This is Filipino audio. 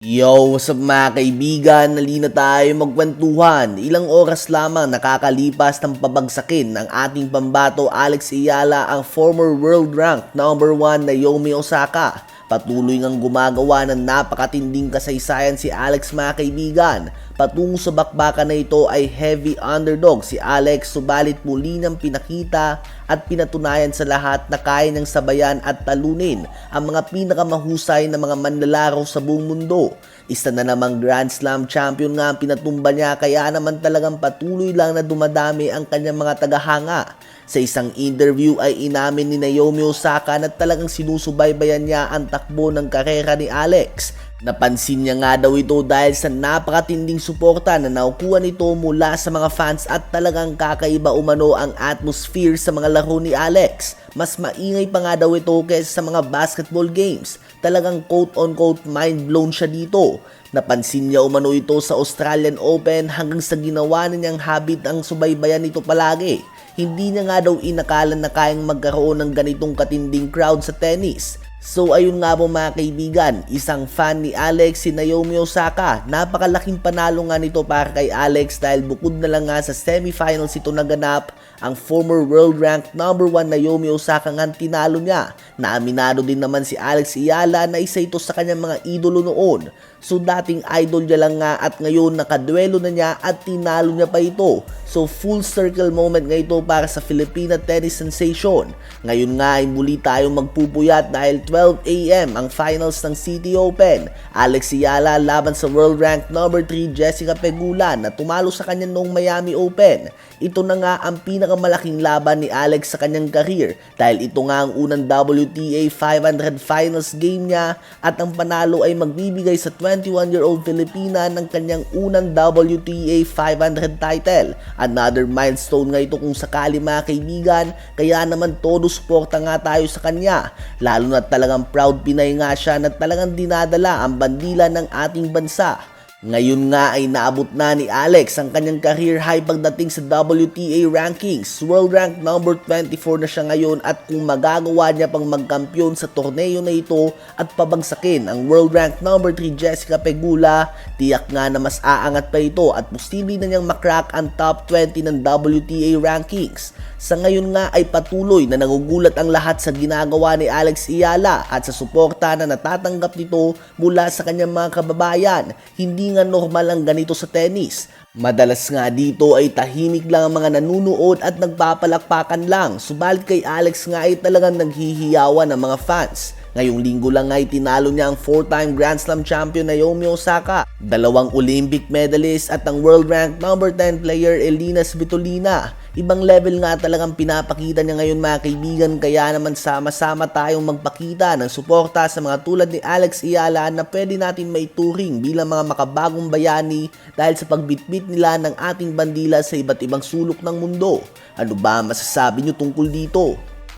Yo, what's up mga kaibigan? Nalina tayo magkwentuhan. Ilang oras lamang nakakalipas ng pabagsakin ng ating pambato Alex Ayala ang former world rank number 1 Naomi Osaka. Patuloy ngang gumagawa ng napakatinding kasaysayan si Alex mga kaibigan. Patungo sa bakbakan na ito ay heavy underdog si Alex, subalit muli nang pinakita at pinatunayan sa lahat na kaya niyang sabayan at talunin ang mga pinakamahusay na mga manlalaro sa buong mundo. Isa na namang Grand Slam champion nga ang pinatumba niya, kaya naman talagang patuloy lang na dumadami ang kanyang mga tagahanga. Sa isang interview ay inamin ni Naomi Osaka na talagang sinusubaybayan niya ang takbo ng karera ni Alex. Napansin niya nga daw ito dahil sa napakatinding suporta na nakukuha nito mula sa mga fans at talagang kakaiba umano ang atmosphere sa mga laro ni Alex. Mas maingay pa nga daw ito kaysa sa mga basketball games. Talagang quote-on-quote mind blown siya dito. Napansin niya umano ito sa Australian Open hanggang sa ginawa na niyang habit ang subaybayan ito palagi. Hindi niya nga daw inakala na kayang magkaroon ng ganitong katinding crowd sa tennis. So ayun nga po mga kaibigan, isang fan ni Alex si Naomi Osaka. Napakalaking panalo nga nito para kay Alex dahil bukod na lang nga sa semifinals ito naganap, ang former world rank number 1 Naomi Osaka nga tinalo niya. Naaminado din naman si Alex Ayala na isa ito sa kanyang mga idolo noon. So dating idol niya lang nga at ngayon nakaduelo na niya at tinalo niya pa ito. So full circle moment nga ito para sa Filipina tennis sensation. Ngayon nga ay muli tayong magpupuyat dahil 12 AM ang finals ng City Open. Alex Ayala laban sa world rank number 3 Jessica Pegula na tumalo sa kanya noong Miami Open. Ito na nga ang pinakamalaking laban ni Alex sa kanyang career dahil ito nga ang unang WTA 500 finals game niya at ang panalo ay magbibigay sa 21-year-old Filipina ng kanyang unang WTA 500 title. Another milestone nga ito kung sakali mga kaibigan, kaya naman todo suporta nga tayo sa kanya. Lalo na talagang proud Pinay nga siya na talagang dinadala ang bandila ng ating bansa. Ngayon nga ay naabot na ni Alex ang kanyang career high pagdating sa WTA rankings. World rank number 24 na siya ngayon at kung magagawa niya pang magkampiyon sa torneo na ito at pabagsakin ang world rank number 3 Jessica Pegula, tiyak nga na mas aangat pa ito at posible na niyang makrack ang top 20 ng WTA rankings. Sa ngayon nga ay patuloy na nagugulat ang lahat sa ginagawa ni Alex Ayala at sa suporta na natatanggap nito mula sa kanyang mga kababayan. Hindi nga normal ang ganito sa tennis. Madalas nga dito ay tahimik lang ang mga nanunood at nagpapalakpakan lang. Subalit kay Alex nga ay talagang naghihiyawan ng mga fans. Ngayong linggo lang ay tinalo niya ang 4-time Grand Slam champion Naomi Osaka, 2 Olympic medalist at ang world rank number 10 player Elina Svitolina. Ibang level nga talagang pinapakita niya ngayon mga kaibigan, kaya naman sama-sama tayong magpakita ng suporta sa mga tulad ni Alex Ayala na pwede natin maituring bilang mga makabagong bayani dahil sa pagbitbit nila ng ating bandila sa iba't ibang sulok ng mundo. Ano ba masasabi niyo tungkol dito?